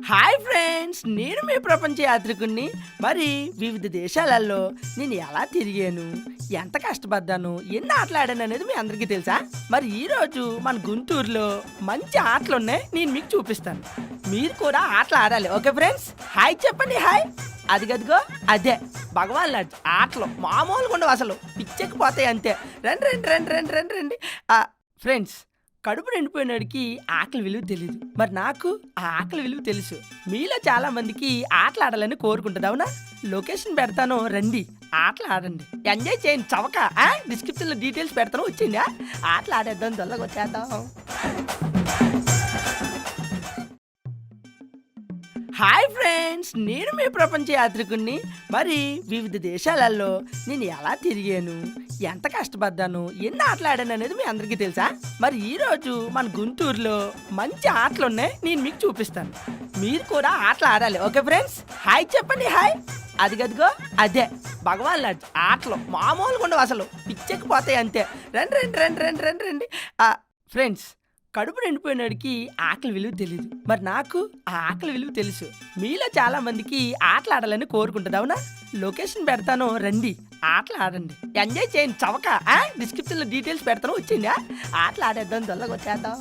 Hi friends, నేను మీ ప్రపంచ యాత్రికుణ్ణి. మరి వివిధ దేశాలలో నేను ఎలా తిరిగాను, ఎంత కష్టపడ్డాను, ఎన్ని ఆటలు ఆడాను అనేది మీ అందరికీ తెలుసా? మరి ఈరోజు మన గుంటూరులో మంచి ఆటలు ఉన్నాయి, నేను మీకు చూపిస్తాను. మీరు కూడా ఆటలు ఆడాలి. ఓకే ఫ్రెండ్స్, హాయ్ చెప్పండి. హాయ్. అదిగదిగో అదే భగవాన్ లాంటి ఆటలు మామూలుగా ఉండవు, అసలు పిచ్చెక్కిపోతాయి అంతే. రండి రండి రండి రండి రండి రండి ఫ్రెండ్స్, కడుపు నిండిపోయినాడికి ఆకలి విలువ తెలియదు. మరి నాకు ఆ ఆకలి విలువ తెలుసు. మీలో చాలా మందికి ఆటలు ఆడాలని కోరుకుంటుంది, అవునా? లొకేషన్ పెడతాను, రండి ఆటలు ఆడండి, ఎంజాయ్ చేయండి. చవక డిస్క్రిప్షన్లో డీటెయిల్స్ పెడతాను, వచ్చిందా? ఆటలు ఆడేద్దాం, దొల్లగా వచ్చేద్దాం. హాయ్ ఫ్రెండ్స్, నేను మీ ప్రపంచ యాత్రికుణ్ణి. మరి వివిధ దేశాలలో నేను ఎలా తిరిగాను, ఎంత కష్టపడ్డాను, ఎన్ని ఆటలు ఆడాను అనేది మీ అందరికీ తెలుసా? మరి ఈరోజు మన గుంటూరులో మంచి ఆటలు ఉన్నాయి, నేను మీకు చూపిస్తాను. మీరు కూడా ఆటలు ఆడాలి. ఓకే ఫ్రెండ్స్, హాయ్ చెప్పండి. హాయ్. అదిగదిగో అదే భగవాన్ లాంటి ఆటలు మామూలుగా ఉండవు, అసలు పిచ్చెక్కిపోతాయి అంతే. రండి రండి రండి రండి రండి రండి ఫ్రెండ్స్, కడుపు నిండిపోయినాడికి ఆకలి విలువ తెలియదు. మరి నాకు ఆ ఆకలి విలువ తెలుసు. మీలో చాలా మందికి ఆటలు ఆడాలని కోరుకుంటుంది, అవునా? లొకేషన్ పెడతాను, రండి ఆటలు ఆడండి, ఎంజాయ్ చేయండి. చవక డిస్క్రిప్షన్లో డీటెయిల్స్ పెడతాను, వచ్చిందా? ఆటలు ఆడేద్దాం, దొల్లగా వచ్చేద్దాం.